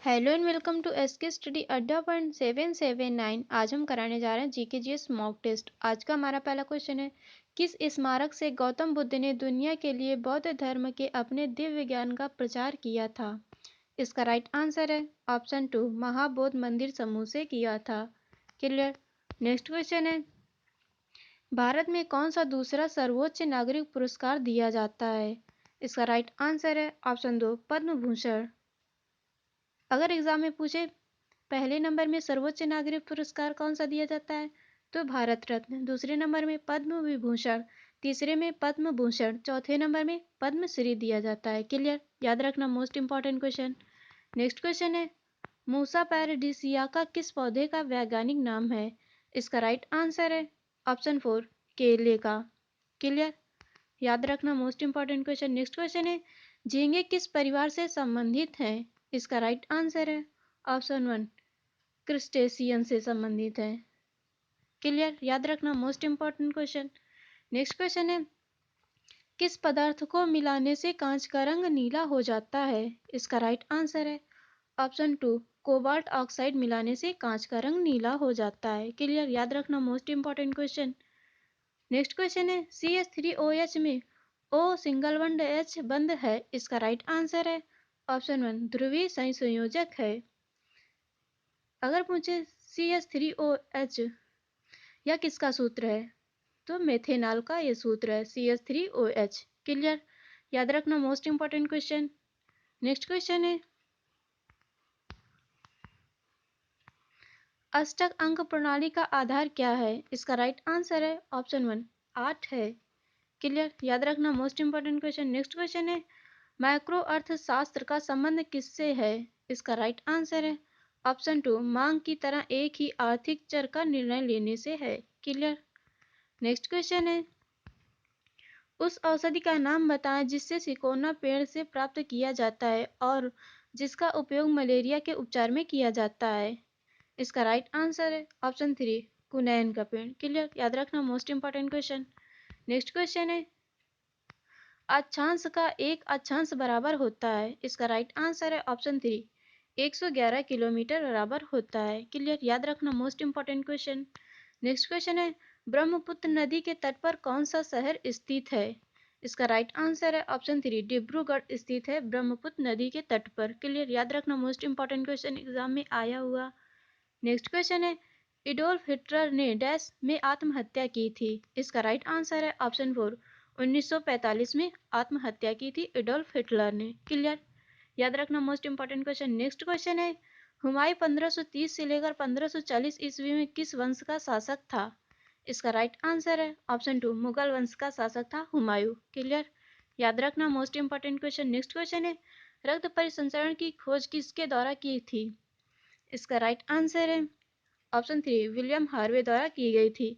Hello and welcome to SK study Adda 779। आज हम कराने जा रहे हैं जीके जीएस मॉक टेस्ट। आज का हमारा पहला क्वेश्चन है, किस स्मारक से गौतम बुद्ध ने दुनिया के लिए बौद्ध धर्म के अपने दिव्य ज्ञान का प्रचार किया था? इसका राइट आंसर है ऑप्शन 2, महाबोध मंदिर समूह से किया था। क्लियर। नेक्स्ट क्वेश्चन है, भारत में कौन सा दूसरा सर्वोच्च नागरिक पुरस्कार दिया जाता है? इसका राइट आंसर है ऑप्शन 2, पद्म भूषण। अगर एग्जाम में पूछे पहले नंबर में सर्वोच्च नागरिक पुरस्कार कौन सा दिया जाता है, तो भारत रत्न, दूसरे नंबर में पद्म विभूषण, तीसरे में पद्म भूषण, चौथे नंबर में पद्मश्री दिया जाता है। क्लियर। याद रखना, most important question. Next question है, मूसा पैराडिसियाका किस पौधे का वैज्ञानिक नाम है? इसका राइट आंसर है ऑप्शन 4, केले का। क्लियर। याद रखना, most important question. Next question है, झींगे किस परिवार से संबंधित हैं? इसका राइट आंसर है ऑप्शन 1, क्रिस्टेशियन से संबंधित है। क्लियर। याद रखना, most important question. Next question है, किस पदार्थ को मिलाने से कांच का रंग नीला हो जाता है? इसका राइट आंसर है ऑप्शन 2, कोबाल्ट ऑक्साइड मिलाने से कांच का रंग नीला हो जाता है। क्लियर। याद रखना, most important question. Next question है, CH3OH में O सिंगल बंड H बंद है। इसका राइट आंसर है ऑप्शन 1, ध्रुवीय संयोजक है। अगर पूछे CH3OH या किसका सूत्र है, तो मेथेनॉल का ये सूत्र है CH3OH। क्लियर। याद रखना, most important question. Next question है, अष्टक अंक प्रणाली का आधार क्या है? इसका राइट आंसर है ऑप्शन 1, 8 है। क्लियर। याद रखना, most important question. Next question है, मैक्रो अर्थशास्त्र का संबंध किससे है? इसका राइट आंसर है ऑप्शन 2, मांग की तरह एक ही आर्थिक चर का निर्णय लेने से है। क्लियर। नेक्स्ट क्वेश्चन है, उस औषधि का नाम बताएं जिससे सिकोना पेड़ से प्राप्त किया जाता है और जिसका उपयोग मलेरिया के उपचार में किया जाता है। इसका राइट आंसर है ऑप्शन 3, कुनैन का पेड़। क्लियर। याद रखना, most important question. Next question है, अक्षांश का एक अक्षांश बराबर होता है। इसका राइट आंसर है ऑप्शन 3, 111 किलोमीटर बराबर होता है। क्लियर। याद रखना, most important question. Next question है, ब्रह्मपुत्र नदी के तट पर कौन सा शहर स्थित है? इसका राइट आंसर है ऑप्शन 3, डिब्रूगढ़ स्थित है ब्रह्मपुत्र नदी के तट पर। क्लियर। याद रखना, मोस्ट इंपॉर्टेंट क्वेश्चन, एग्जाम में आया हुआ। नेक्स्ट क्वेश्चन है, एडोल्फ हिटलर ने डैश में आत्महत्या की थी? इसका राइट आंसर है ऑप्शन 4, 1945 में आत्महत्या की थी एडोल्फ हिटलर ने। क्लियर। याद रखना, most important question. Next question है, हुमायूं 1530 से लेकर 1540 ईस्वी में किस वंश का शासक था? इसका राइट आंसर है ऑप्शन 2, मुगल वंश का शासक था हुमायूं। क्लियर। याद रखना, most important question. Next question है, रक्त परिसंचरण की खोज किसके द्वारा की थी? इसका राइट आंसर है ऑप्शन 3, विलियम हार्वे द्वारा की गई थी।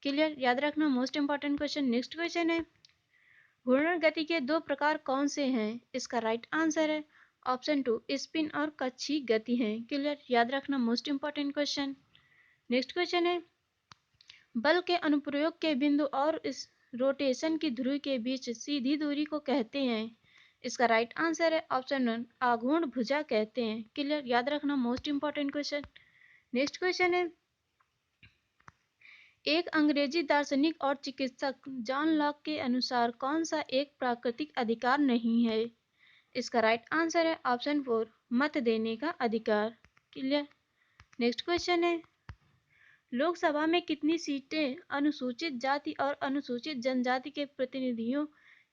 क्लियर। याद रखना, most important question. Next question है, घूर्णन गति के दो प्रकार कौन से हैं? इसका राइट आंसर है ऑप्शन 2, स्पिन और कक्षीय गति हैं। क्लियर। याद रखना, most important question. Next question है, बल के अनुप्रयोग के बिंदु और इस रोटेशन की ध्रुव के बीच सीधी दूरी को कहते हैं। इसका राइट आंसर है ऑप्शन 1, आघूर्ण भुजा कहते हैं। क्लियर। याद रखना, most important question. Next question है, एक अंग्रेजी दार्शनिक और चिकित्सक जॉन लॉक के अनुसार कौन सा एक प्राकृतिक अधिकार नहीं है? इसका राइट आंसर है ऑप्शन 4, मत देने का अधिकार। क्लियर। नेक्स्ट क्वेश्चन है, लोकसभा में कितनी सीटें अनुसूचित जाति और अनुसूचित जनजाति के प्रतिनिधियों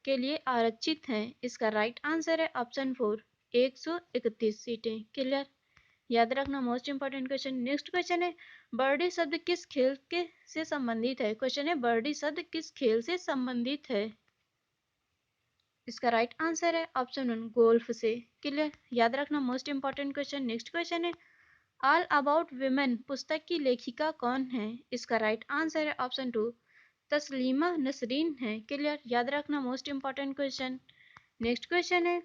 के लिए आरक्षित हैं? इसका राइट आंसर है ऑप्शन 4, 131 सीटें। क्लियर। याद रखना, most important question. Next question है, बर्डी शब्द किस खेल के से संबंधित है? क्वेश्चन है, बर्डी शब्द किस खेल से संबंधित है? इसका राइट आंसर है ऑप्शन 1, गोल्फ से। क्लियर। याद रखना, most important question. Next question है, ऑल अबाउट विमेन पुस्तक की लेखिका कौन है? इसका राइट आंसर है ऑप्शन 2, तस्लीमा नसरीन है। क्लियर। याद रखना, most important question. Next question है,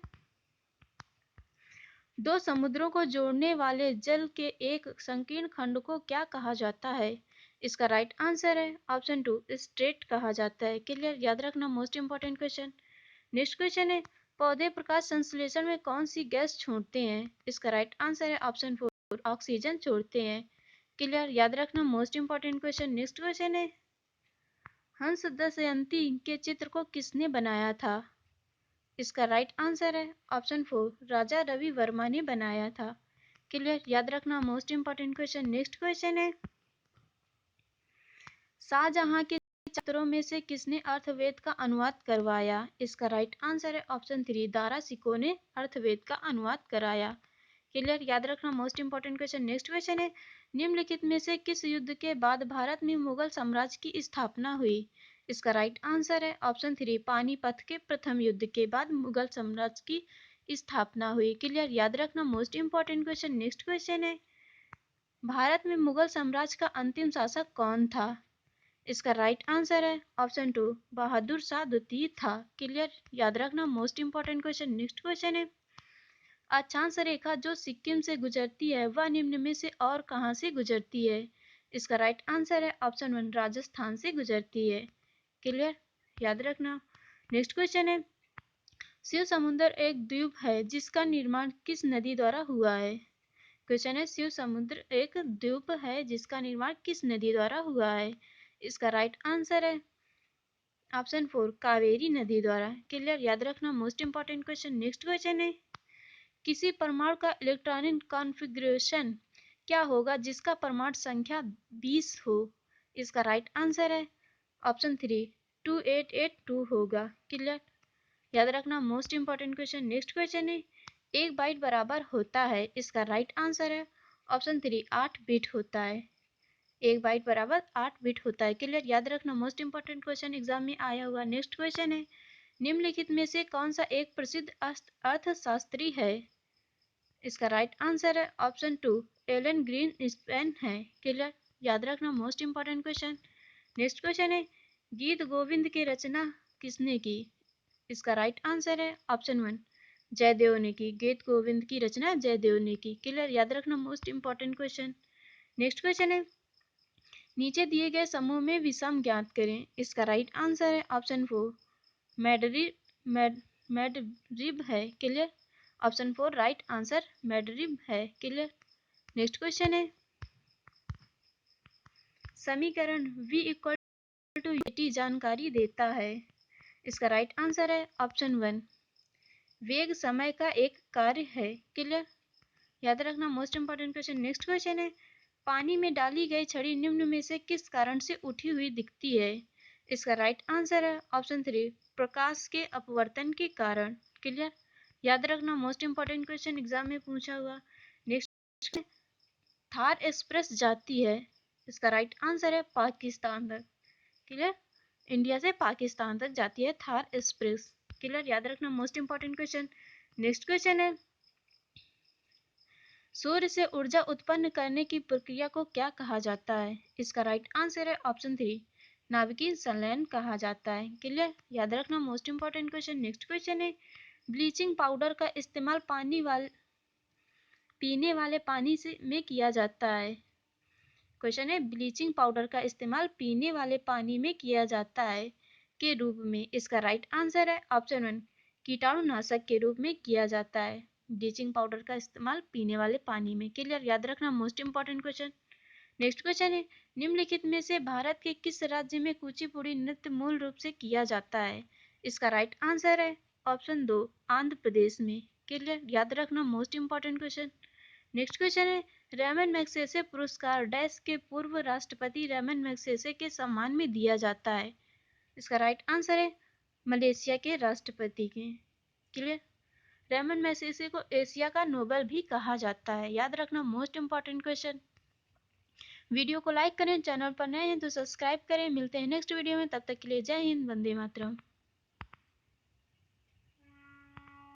दो समुद्रों को जोड़ने वाले जल के एक संकीर्ण खंड को क्या कहा जाता है? इसका राइट आंसर है ऑप्शन 2, स्ट्रेट कहा जाता है। क्लियर। याद रखना, most important question. Next question है, पौधे प्रकाश संश्लेषण में कौन सी गैस छोड़ते हैं? इसका राइट आंसर है ऑप्शन 4, ऑक्सीजन छोड़ते हैं। क्लियर? याद रखना, most important question. Next question है, हंस दमयंती के चित्र को किसने बनाया था? इसका राइट आंसर है ऑप्शन 4, राजा रवि वर्मा ने बनाया था। क्लियर? याद रखना, most important question. Next question है, शाहजहां के छात्रों में से किसने अर्थवेद का अनुवाद करवाया? इसका राइट आंसर है ऑप्शन 3, दारा शिकोह ने अर्थवेद का अनुवाद कराया। क्लियर? याद रखना, most important question. Next question है, निम्नलिखित में से किस युद्ध के बाद भारत में मुगल साम्राज्य की स्थापना हुई? इसका राइट आंसर है ऑप्शन 3, पानीपत के प्रथम युद्ध के बाद मुगल साम्राज्य की स्थापना हुई। क्लियर? याद रखना, most important question. Next question है, भारत में मुगल साम्राज्य का अंतिम शासक कौन था? इसका राइट आंसर है ऑप्शन 2, बहादुर शाह द्वितीय था। क्लियर? याद रखना, most important question. Next question है, अक्षांश रेखा जो सिक्किम से गुजरती है वह निम्न में से और कहां से गुजरती है? इसका राइट आंसर है ऑप्शन 1, राजस्थान से गुजरती है। क्लियर? याद रखना। नेक्स्ट क्वेश्चन है, शिव समुद्र एक द्वीप है जिसका निर्माण किस नदी द्वारा हुआ है? क्वेश्चन है, शिव समुद्र एक द्वीप है जिसका निर्माण किस नदी द्वारा हुआ है? इसका राइट आंसर है ऑप्शन 4, कावेरी नदी द्वारा। क्लियर? याद रखना, most important question. Next question है, किसी परमाणु का इलेक्ट्रॉनिक कॉन्फ़िगरेशन क्या होगा जिसका परमाणु संख्या 20 हो? इसका राइट आंसर है ऑप्शन 3, 2882 होगा। क्लियर? याद रखना, most important question. Next question है, एक बाइट बराबर होता है? इसका राइट आंसर है ऑप्शन 3, 8 बिट होता है। एक बाइट बराबर 8 बिट होता है। क्लियर? याद रखना, मोस्ट इंपॉर्टेंट क्वेश्चन, एग्जाम में आया हुआ। नेक्स्ट क्वेश्चन है, निम्नलिखित में से कौन सा एक प्रसिद्ध अर्थशास्त्री है? इसका राइट आंसर है ऑप्शन 2, एलन ग्रीनस्पैन है। क्लियर? याद रखना, most important question. Next question है, गीत गोविंद की रचना किसने की? इसका राइट आंसर है ऑप्शन 1, जयदेव ने की। गीत गोविंद की रचना जयदेव ने की। क्लियर? याद रखना, most important question. Next question है, नीचे दिए गए समूह में विषम ज्ञात करें। इसका राइट आंसर है ऑप्शन 4, मैडरिब है। क्लियर? ऑप्शन 4 राइट आंसर मैडरिब है। क्लियर? नेक्स्ट क्वेश्चन है, समीकरण v इक्वल टू टी जानकारी देता है। इसका राइट आंसर है ऑप्शन 1, वेग समय का एक कार्य है। क्लियर? याद रखना, most important question. Next question है, पानी में डाली गई छड़ी निम्न में से किस कारण से उठी हुई दिखती है? इसका राइट आंसर है ऑप्शन 3, प्रकाश के अपवर्तन के कारण। क्लियर? याद रखना, मोस्ट इंपॉर्टेंट क्वेश्चन, एग्जाम में पूछा हुआ। नेक्स्ट, थार एक्सप्रेस जाती है? इसका राइट आंसर है पाकिस्तान तक। क्लियर? इंडिया से पाकिस्तान तक जाती है थार एक्सप्रेस। क्लियर? याद रखना, most important question. Next question है, सूर्य से ऊर्जा उत्पन्न करने की प्रक्रिया को क्या कहा जाता है? इसका राइट आंसर है ऑप्शन 3, नाभिकीय संलयन कहा जाता है। क्लियर? याद रखना, most important question. Next question है, ब्लीचिंग पाउडर का इस्तेमाल पीने वाले पानी से में किया जाता है। क्वेश्चन है, ब्लीचिंग पाउडर का इस्तेमाल पीने वाले पानी में किया जाता है के रूप में? इसका राइट आंसर है ऑप्शन 1, कीटाणुनाशक के रूप में किया जाता है ब्लीचिंग पाउडर का इस्तेमाल पीने वाले पानी में। क्लियर? याद रखना, most important question. Next question है, निम्नलिखित में से भारत के किस राज्य में कुचिपुड़ी नृत्य मूल रूप से किया जाता है? इसका राइट आंसर है ऑप्शन 2, आंध्र प्रदेश में। क्लियर? याद रखना, most important question. Next question है, रैमन मैग्सेसे पुरस्कार डैश के पूर्व राष्ट्रपति रैमन मैग्सेसे के सम्मान में दिया जाता है? इसका राइट आंसर है मलेशिया के राष्ट्रपति के। क्लियर? रैमन मैग्सेसे को एशिया का नोबेल भी कहा जाता है। याद रखना, मोस्ट इंपॉर्टेंट क्वेश्चन। वीडियो को लाइक करें, चैनल पर नए हैं तो सब्सक्राइब करें। मिलते हैं नेक्स्ट वीडियो में, तब तक के लिए जय हिंद, वंदे मातरम।